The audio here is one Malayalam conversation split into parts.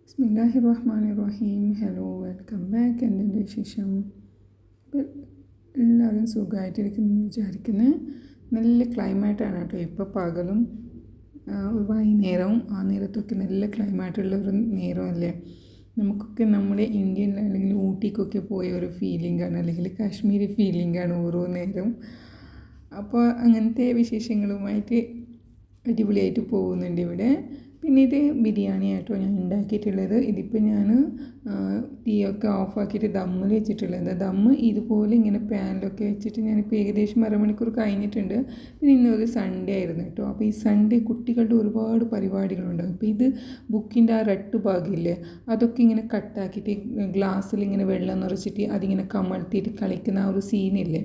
ബിസ്മില്ലാഹിർ റഹ്മാനിർ റഹീം. Hello, welcome back. എന്തെൻ്റെ വിശേഷം? എല്ലാവരും സുഖമായിട്ടിരിക്കുന്നു വിചാരിക്കുന്നത്. നല്ല ക്ലൈമാറ്റാണ് കേട്ടോ. ഇപ്പോൾ പകലും വൈകുന്നേരവും ആ നേരത്തൊക്കെ നല്ല ക്ലൈമാറ്റുള്ളൊരു നേരമല്ലേ. നമുക്കൊക്കെ നമ്മുടെ ഇന്ത്യൻ അല്ലെങ്കിൽ ഊട്ടിക്കൊക്കെ പോയ ഒരു ഫീലിംഗാണ്, അല്ലെങ്കിൽ കാശ്മീരി ഫീലിംഗാണ് ഓരോ നേരവും. അപ്പോൾ അങ്ങനത്തെ വിശേഷങ്ങളുമായിട്ട് അടിപൊളിയായിട്ട് പോകുന്നുണ്ട് ഇവിടെ. പിന്നെ ഇത് ബിരിയാണി ആയിട്ടോ ഞാൻ ഉണ്ടാക്കിയിട്ടുള്ളത്. ഇതിപ്പോൾ ഞാൻ തീയൊക്കെ ഓഫാക്കിയിട്ട് ദമ്മിൽ വെച്ചിട്ടുള്ളത്. ദമ്മ് ഇതുപോലെ ഇങ്ങനെ പാനിലൊക്കെ വെച്ചിട്ട് ഞാനിപ്പോൾ ഏകദേശം അരമണിക്കൂർ കഴിഞ്ഞിട്ടുണ്ട്. പിന്നെ ഇന്നൊരു സൺഡേ ആയിരുന്നു കേട്ടോ. അപ്പോൾ ഈ സൺഡേ കുട്ടികളുടെ ഒരുപാട് പരിപാടികളുണ്ടാകും. അപ്പോൾ ഇത് ബുക്കിൻ്റെ ആ റെട്ട് ഭാഗമില്ലേ, അതൊക്കെ ഇങ്ങനെ കട്ടാക്കിയിട്ട് ഗ്ലാസ്സിൽ ഇങ്ങനെ വെള്ളം നിറച്ചിട്ട് അതിങ്ങനെ കമഴ്ത്തിയിട്ട് കളിക്കുന്ന ആ ഒരു സീനില്ലേ,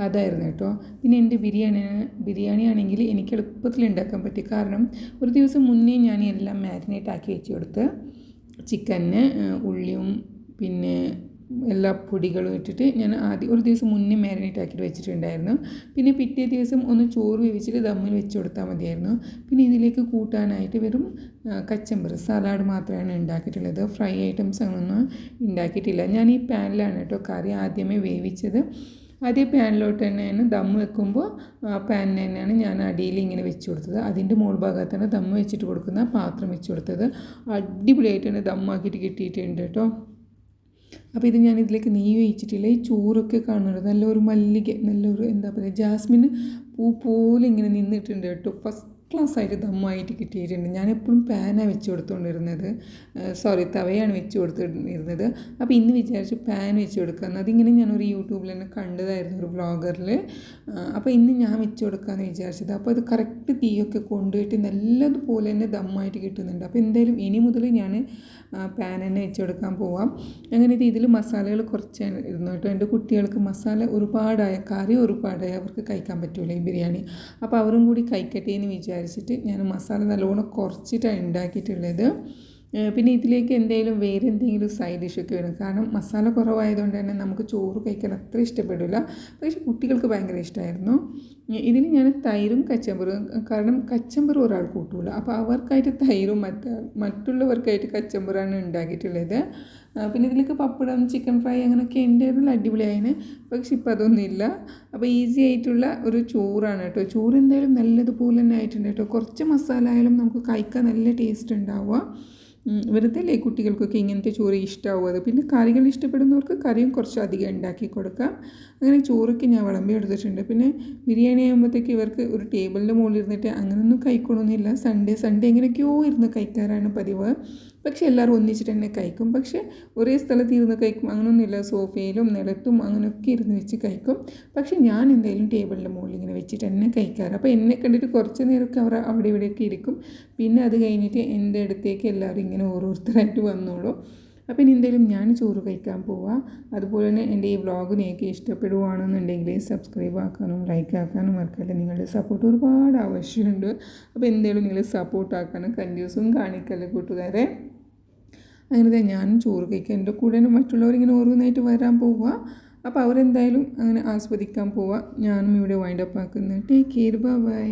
അതായിരുന്നു കേട്ടോ. പിന്നെ എൻ്റെ ബിരിയാണി ആണെങ്കിൽ എനിക്ക് എളുപ്പത്തിൽ ഉണ്ടാക്കാൻ പറ്റി. കാരണം ഒരു ദിവസം മുന്നേ ഞാൻ എല്ലാം മാരിനേറ്റ് ആക്കി വെച്ച് കൊടുത്ത്, ചിക്കന് ഉള്ളിയും പിന്നെ എല്ലാ പൊടികളും ഇട്ടിട്ട് ഞാൻ ആദ്യം ഒരു ദിവസം മുന്നേ മാരിനേറ്റ് ആക്കിയിട്ട് വെച്ചിട്ടുണ്ടായിരുന്നു. പിന്നെ പിറ്റേ ദിവസം ഒന്ന് ചോറ് വേവിച്ചിട്ട് ദമ്മിൽ വെച്ച് കൊടുത്താൽ മതിയായിരുന്നു. പിന്നെ ഇതിലേക്ക് കൂട്ടാനായിട്ട് വെറും കച്ചമ്പർ സലാഡ് മാത്രമാണ് ഉണ്ടാക്കിയിട്ടുള്ളത്. ഫ്രൈ ഐറ്റംസ് അങ്ങനൊന്നും ഉണ്ടാക്കിയിട്ടില്ല. ഞാൻ ഈ പാനിലാണ് കേട്ടോ കറി ആദ്യമേ വേവിച്ചത്. അതേ പാനിലോട്ട് തന്നെയാണ് ദമ്മ് വെക്കുമ്പോൾ പാനിൽ തന്നെയാണ് ഞാൻ അടിയിൽ ഇങ്ങനെ വെച്ച് കൊടുത്തത്. അതിൻ്റെ മുകൾ ഭാഗത്താണ് ദമ്മ് വെച്ചിട്ട് കൊടുക്കുന്ന പാത്രം വെച്ച് കൊടുത്തത്. അടിപൊളിയായിട്ട് തന്നെ ദമ്മാക്കിയിട്ട് കിട്ടിയിട്ടുണ്ട് കേട്ടോ. അപ്പോൾ ഇത് ഞാൻ ഇതിലേക്ക് നെയ്യ് ഒഴിച്ചിട്ടില്ല. ഈ ചോറൊക്കെ കാണുന്നുണ്ട്, നല്ലൊരു മല്ലിക, നല്ലൊരു എന്താ പറയുക, ജാസ്മിൻ പൂ പോലെ ഇങ്ങനെ നിന്നിട്ടുണ്ട് കേട്ടോ. ഫസ്റ്റ് ക്ലാസ്സായിട്ട് ദമ്മായിട്ട് കിട്ടിയിട്ടുണ്ട്. ഞാനെപ്പോഴും പാനാണ് വെച്ച് കൊടുത്തുകൊണ്ടിരുന്നത്, തവയാണ് വെച്ച് കൊടുത്തിരുന്നത്. അപ്പോൾ ഇന്ന് വിചാരിച്ചു പാൻ വെച്ച് കൊടുക്കാമെന്ന്. അതിങ്ങനെ ഞാനൊരു യൂട്യൂബിൽ തന്നെ കണ്ടതായിരുന്നു, ഒരു വ്ളോഗറിൽ. അപ്പോൾ ഇന്ന് ഞാൻ വെച്ച് കൊടുക്കാമെന്ന് വിചാരിച്ചത്. അപ്പോൾ അത് കറക്റ്റ് തീയൊക്കെ കൊണ്ടുപോയിട്ട് നല്ലതുപോലെ തന്നെ ദമ്മായിട്ട് കിട്ടുന്നുണ്ട്. അപ്പോൾ എന്തായാലും ഇനി മുതൽ ഞാൻ പാൻ തന്നെ വെച്ച് കൊടുക്കാൻ പോവാം. അങ്ങനെ ഇതിൽ മസാലകൾ കുറച്ചാണ് ഇരുന്നു കേട്ടോ. എൻ്റെ കുട്ടികൾക്ക് മസാല ഒരുപാടായ, കറി ഒരുപാടായ അവർക്ക് കഴിക്കാൻ പറ്റില്ല ഈ ബിരിയാണി. അപ്പോൾ അവരും കൂടി കഴിക്കട്ടെ എന്ന് വിചാരിച്ചിട്ട് ഞാൻ മസാല നല്ലോണം കുറച്ചിട്ടാണ് ഉണ്ടാക്കിയിട്ടുള്ളത്. പിന്നെ ഇതിലേക്ക് എന്തെങ്കിലും വേറെ എന്തെങ്കിലും സൈഡ് ഡിഷൊക്കെ വേണം. കാരണം മസാല കുറവായതുകൊണ്ട് തന്നെ നമുക്ക് ചോറ് കഴിക്കാൻ അത്ര ഇഷ്ടപ്പെടില്ല. പക്ഷേ കുട്ടികൾക്ക് ഭയങ്കര ഇഷ്ടമായിരുന്നു. ഇതിന് ഞാൻ തൈരും കച്ചമ്പറും, കാരണം കച്ചമ്പർ ഒരാൾ കൂട്ടൂല, അപ്പോൾ അവർക്കായിട്ട് തൈരും മറ്റുള്ളവർക്കായിട്ട് കച്ചമ്പറാണ് ഉണ്ടാക്കിയിട്ടുള്ളത്. പിന്നെ ഇതിലേക്ക് പപ്പടം, ചിക്കൻ ഫ്രൈ അങ്ങനെയൊക്കെ ഉണ്ടായിരുന്നില്ല, അടിപൊളിയായിന്. പക്ഷെ ഇപ്പോൾ അതൊന്നുമില്ല. അപ്പോൾ ഈസി ആയിട്ടുള്ള ഒരു ചോറാണ് കേട്ടോ. ചോറ് എന്തായാലും നല്ലതുപോലെ തന്നെ ആയിട്ടുണ്ട് കേട്ടോ. കുറച്ച് മസാല ആയാലും നമുക്ക് കഴിക്കാൻ നല്ല ടേസ്റ്റ് ഉണ്ടാവുക. വെറുതെ അല്ലേ കുട്ടികൾക്കൊക്കെ ഇങ്ങനത്തെ ചോറ് ഇഷ്ടമാവും. അത് പിന്നെ കറികൾ ഇഷ്ടപ്പെടുന്നവർക്ക് കറിയും കുറച്ച് അധികം ഉണ്ടാക്കി കൊടുക്കാം. അങ്ങനെ ചോറൊക്കെ ഞാൻ വിളമ്പി എടുത്തിട്ടുണ്ട്. പിന്നെ ബിരിയാണി ആകുമ്പോഴത്തേക്ക് ഇവർക്ക് ഒരു ടേബിളിൻ്റെ മുകളിൽ ഇരുന്നിട്ട് അങ്ങനെയൊന്നും കഴിക്കണമെന്നില്ല. സൺഡേ എങ്ങനെയൊക്കെയോ ഇരുന്ന് കഴിക്കാറാണ് പതിവ്. പക്ഷെ എല്ലാവരും ഒന്നിച്ചിട്ട് തന്നെ കഴിക്കും. പക്ഷേ ഒരേ സ്ഥലത്ത് ഇരുന്ന് കഴിക്കും അങ്ങനെയൊന്നുമില്ല. സോഫയിലും നിലത്തും അങ്ങനെയൊക്കെ ഇരുന്ന് വെച്ച് കഴിക്കും. പക്ഷേ ഞാൻ എന്തായാലും ടേബിളിൻ്റെ മുകളിൽ ഇങ്ങനെ വെച്ചിട്ട് തന്നെ കഴിക്കാറ്. അപ്പോൾ എന്നെ കണ്ടിട്ട് കുറച്ച് നേരമൊക്കെ അവർ അവിടെ ഇവിടെയൊക്കെ ഇരിക്കും. പിന്നെ അത് കഴിഞ്ഞിട്ട് എൻ്റെ അടുത്തേക്ക് എല്ലാവരും ഇങ്ങനെ ഓരോരുത്തരായിട്ട് വന്നോളൂ. അപ്പോൾ ഇനി എന്തായാലും ഞാൻ ചോറ് കഴിക്കാൻ പോവാം. അതുപോലെ തന്നെ എൻ്റെ ഈ വ്ളോഗ് നിങ്ങൾക്ക് ഇഷ്ടപ്പെടുകയാണെന്നുണ്ടെങ്കിൽ സബ്സ്ക്രൈബ് ആക്കാനും ലൈക്ക് ആക്കാനും മറക്കല്ല. നിങ്ങളുടെ സപ്പോർട്ട് ഒരുപാട് ആവശ്യമുണ്ട്. അപ്പോൾ എന്തായാലും നിങ്ങൾ സപ്പോർട്ട് ആക്കാനും കൺഫ്യൂസും കാണിക്കല്ലേ കൂട്ടുകാരെ. അങ്ങനെ ഞാൻ ചോറ് കഴിക്കാൻ എൻ്റെ കൂടെ തന്നെ മറ്റുള്ളവരിങ്ങനെ ഓരോന്നായിട്ട് വരാൻ പോവുക. അപ്പോൾ അവരെന്തായാലും അങ്ങനെ ആസ്വദിക്കാൻ പോവുക. ഞാനും ഇവിടെ വൈൻഡപ്പ് ആക്കുന്നത്. Take care, by.